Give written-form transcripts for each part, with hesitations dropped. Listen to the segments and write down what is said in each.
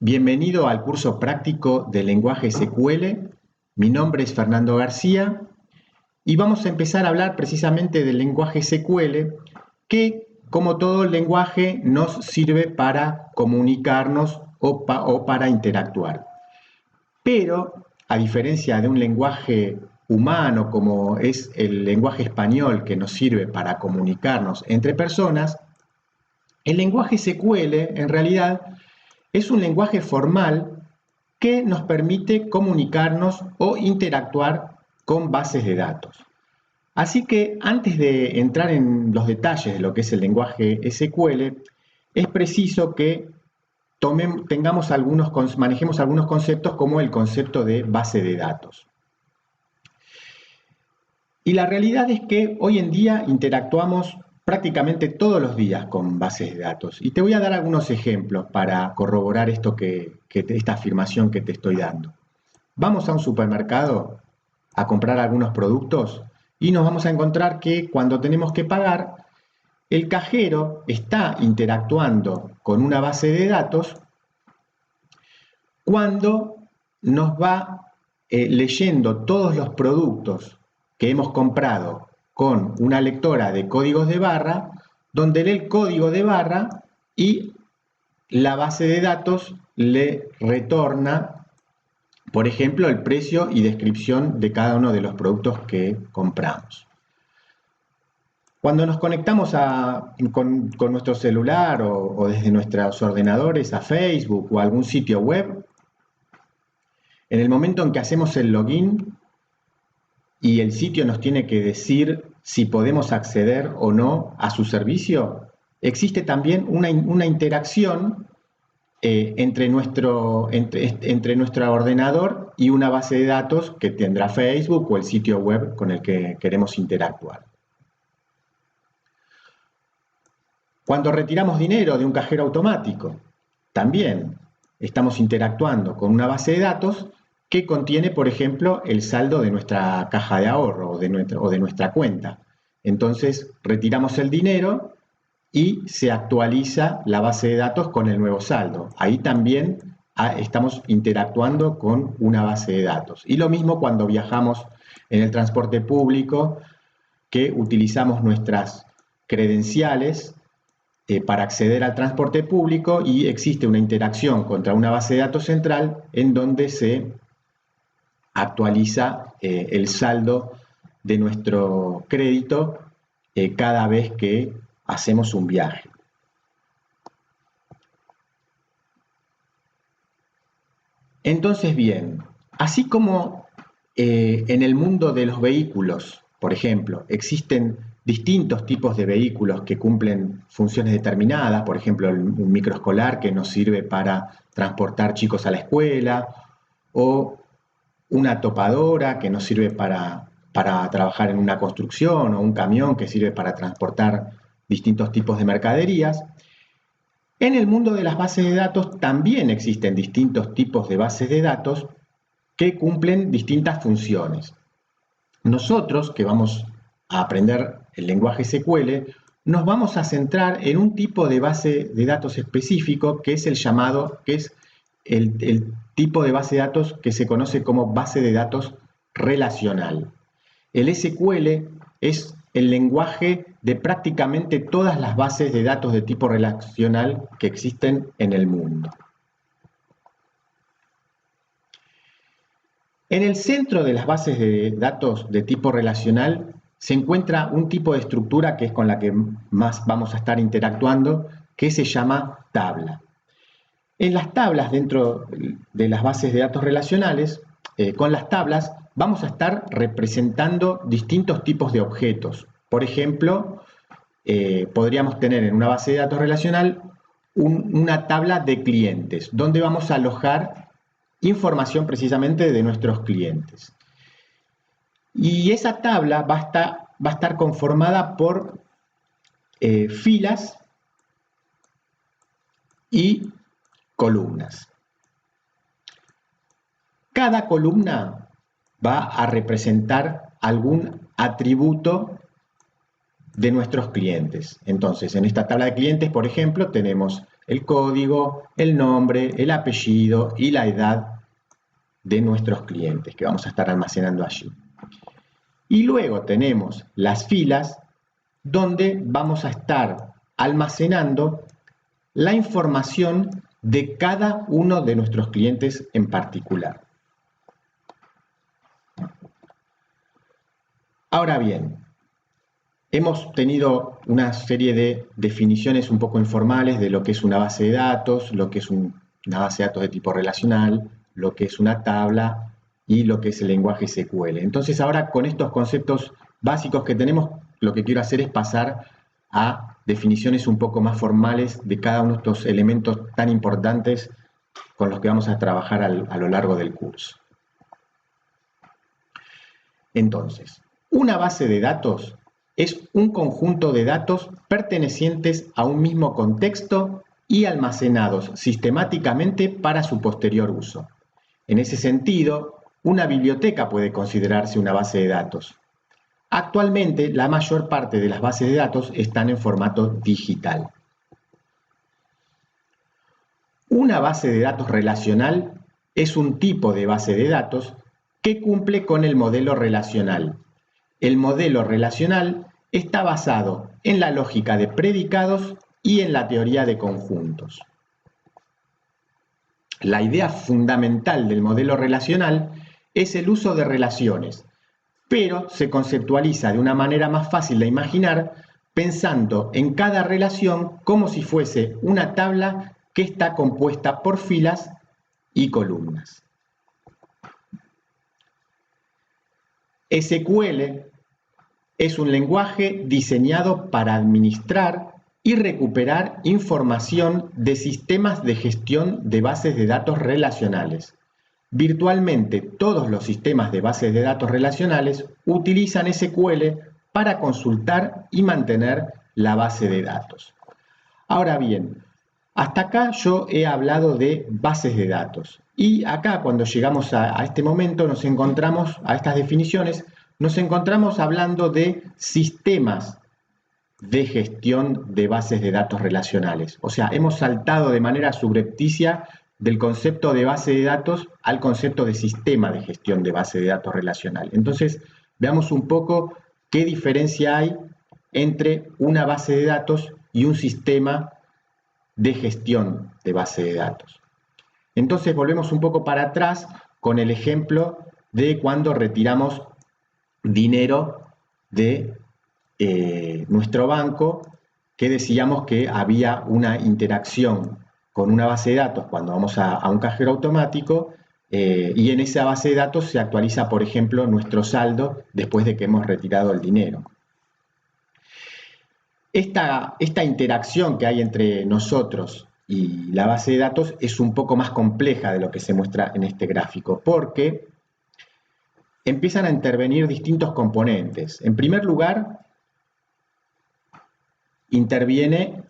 Bienvenido al curso práctico de lenguaje SQL. Mi nombre es Fernando García y vamos a empezar a hablar precisamente del lenguaje SQL que, como todo lenguaje, nos sirve para comunicarnos o para interactuar. Pero, a diferencia de un lenguaje humano como es el lenguaje español que nos sirve para comunicarnos entre personas, el lenguaje SQL en realidad es un lenguaje formal que nos permite comunicarnos o interactuar con bases de datos. Así que antes de entrar en los detalles de lo que es el lenguaje SQL, es preciso que manejemos algunos conceptos como el concepto de base de datos. Y la realidad es que hoy en día interactuamos prácticamente todos los días con bases de datos. Y te voy a dar algunos ejemplos para corroborar esta afirmación que te estoy dando. Vamos a un supermercado a comprar algunos productos y nos vamos a encontrar que cuando tenemos que pagar, el cajero está interactuando con una base de datos cuando nos va leyendo todos los productos que hemos comprado con una lectora de códigos de barra, donde lee el código de barra y la base de datos le retorna, por ejemplo, el precio y descripción de cada uno de los productos que compramos. Cuando nos conectamos con nuestro celular o desde nuestros ordenadores a Facebook o a algún sitio web, en el momento en que hacemos el login y el sitio nos tiene que decir si podemos acceder o no a su servicio, existe también una interacción entre nuestro ordenador y una base de datos que tendrá Facebook o el sitio web con el que queremos interactuar. Cuando retiramos dinero de un cajero automático, también estamos interactuando con una base de datos que contiene, por ejemplo, el saldo de nuestra caja de ahorro o de nuestra cuenta. Entonces, retiramos el dinero y se actualiza la base de datos con el nuevo saldo. Ahí también estamos interactuando con una base de datos. Y lo mismo cuando viajamos en el transporte público, que utilizamos nuestras credenciales para acceder al transporte público y existe una interacción contra una base de datos central en donde se actualiza el saldo de nuestro crédito cada vez que hacemos un viaje. Entonces, bien, así como en el mundo de los vehículos, por ejemplo, existen distintos tipos de vehículos que cumplen funciones determinadas, por ejemplo, un microescolar que nos sirve para transportar chicos a la escuela, o una topadora que nos sirve para trabajar en una construcción, o un camión que sirve para transportar distintos tipos de mercaderías. En el mundo de las bases de datos también existen distintos tipos de bases de datos que cumplen distintas funciones. Nosotros, que vamos a aprender el lenguaje SQL, nos vamos a centrar en un tipo de base de datos específico que es el tipo de base de datos que se conoce como base de datos relacional. El SQL es el lenguaje de prácticamente todas las bases de datos de tipo relacional que existen en el mundo. En el centro de las bases de datos de tipo relacional se encuentra un tipo de estructura que es con la que más vamos a estar interactuando, que se llama tabla. En las tablas, dentro de las bases de datos relacionales, con las tablas vamos a estar representando distintos tipos de objetos. Por ejemplo, podríamos tener en una base de datos relacional una tabla de clientes, donde vamos a alojar información precisamente de nuestros clientes. Y esa tabla va a estar conformada por filas y columnas. Cada columna va a representar algún atributo de nuestros clientes. Entonces, en esta tabla de clientes, por ejemplo, tenemos el código, el nombre, el apellido y la edad de nuestros clientes que vamos a estar almacenando allí. Y luego tenemos las filas donde vamos a estar almacenando la información de cada uno de nuestros clientes en particular. Ahora bien, hemos tenido una serie de definiciones un poco informales de lo que es una base de datos, lo que es una base de datos de tipo relacional, lo que es una tabla y lo que es el lenguaje SQL. Entonces ahora con estos conceptos básicos que tenemos, lo que quiero hacer es pasar a definiciones un poco más formales de cada uno de estos elementos tan importantes con los que vamos a trabajar a lo largo del curso. Entonces, una base de datos es un conjunto de datos pertenecientes a un mismo contexto y almacenados sistemáticamente para su posterior uso. En ese sentido, una biblioteca puede considerarse una base de datos. Actualmente, la mayor parte de las bases de datos están en formato digital. Una base de datos relacional es un tipo de base de datos que cumple con el modelo relacional. El modelo relacional está basado en la lógica de predicados y en la teoría de conjuntos. La idea fundamental del modelo relacional es el uso de relaciones, pero se conceptualiza de una manera más fácil de imaginar pensando en cada relación como si fuese una tabla que está compuesta por filas y columnas. SQL es un lenguaje diseñado para administrar y recuperar información de sistemas de gestión de bases de datos relacionales. Virtualmente todos los sistemas de bases de datos relacionales utilizan SQL para consultar y mantener la base de datos. Ahora bien, hasta acá yo he hablado de bases de datos. Y acá cuando llegamos a este momento nos encontramos, a estas definiciones, nos encontramos hablando de sistemas de gestión de bases de datos relacionales. O sea, hemos saltado de manera subrepticia del concepto de base de datos al concepto de sistema de gestión de base de datos relacional. Entonces, veamos un poco qué diferencia hay entre una base de datos y un sistema de gestión de base de datos. Entonces, volvemos un poco para atrás con el ejemplo de cuando retiramos dinero de nuestro banco, que decíamos que había una interacción con una base de datos cuando vamos a un cajero automático y en esa base de datos se actualiza, por ejemplo, nuestro saldo después de que hemos retirado el dinero. Esta interacción que hay entre nosotros y la base de datos es un poco más compleja de lo que se muestra en este gráfico, porque empiezan a intervenir distintos componentes. En primer lugar, interviene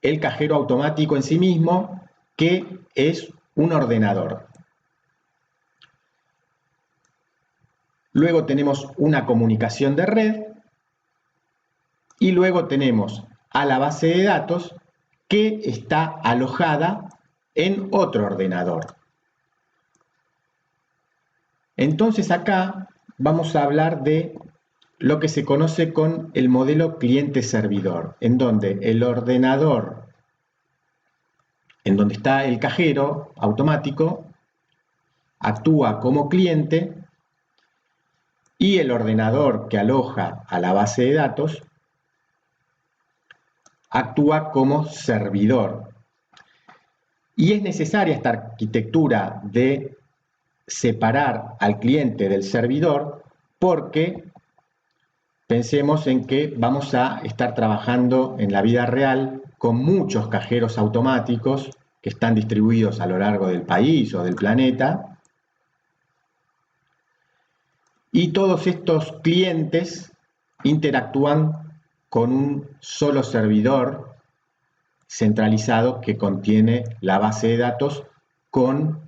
el cajero automático en sí mismo, que es un ordenador. Luego tenemos una comunicación de red y luego tenemos a la base de datos que está alojada en otro ordenador. Entonces acá vamos a hablar de lo que se conoce con el modelo cliente-servidor, en donde el ordenador, en donde está el cajero automático, actúa como cliente y el ordenador que aloja a la base de datos actúa como servidor. Y es necesaria esta arquitectura de separar al cliente del servidor porque pensemos en que vamos a estar trabajando en la vida real con muchos cajeros automáticos que están distribuidos a lo largo del país o del planeta. Y todos estos clientes interactúan con un solo servidor centralizado que contiene la base de datos con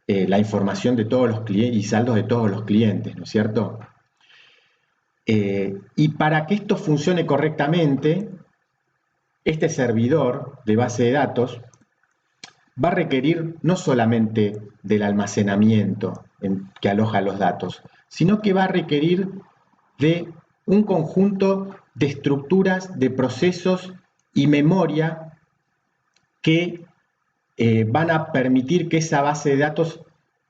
la información de todos los clientes y saldos de todos los clientes, ¿no es cierto? Y para que esto funcione correctamente, este servidor de base de datos va a requerir no solamente del almacenamiento que aloja los datos, sino que va a requerir de un conjunto de estructuras, de procesos y memoria que van a permitir que esa base de datos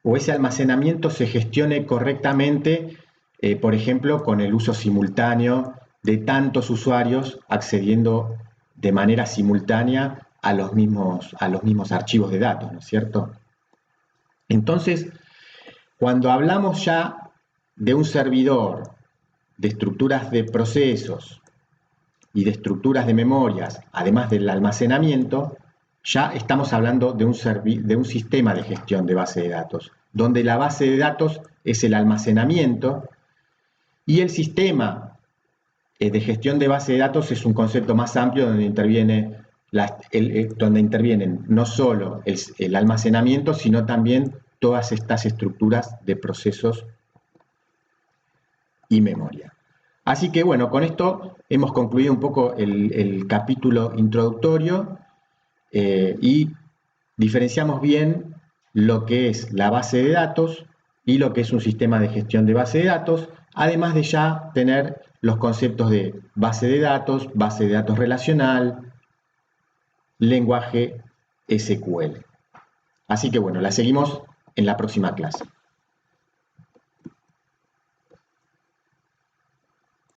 o ese almacenamiento se gestione correctamente, por ejemplo, con el uso simultáneo de tantos usuarios accediendo de manera simultánea a los mismos archivos de datos, ¿no es cierto? Entonces, cuando hablamos ya de un servidor, de estructuras de procesos y de estructuras de memorias, además del almacenamiento, ya estamos hablando de un sistema de gestión de base de datos, donde la base de datos es el almacenamiento y el sistema de gestión de base de datos es un concepto más amplio donde intervienen no solo el almacenamiento, sino también todas estas estructuras de procesos y memoria. Así que bueno, con esto hemos concluido un poco el capítulo introductorio y diferenciamos bien lo que es la base de datos y lo que es un sistema de gestión de base de datos, además de ya tener los conceptos de base de datos relacional, lenguaje SQL. Así que bueno, la seguimos en la próxima clase.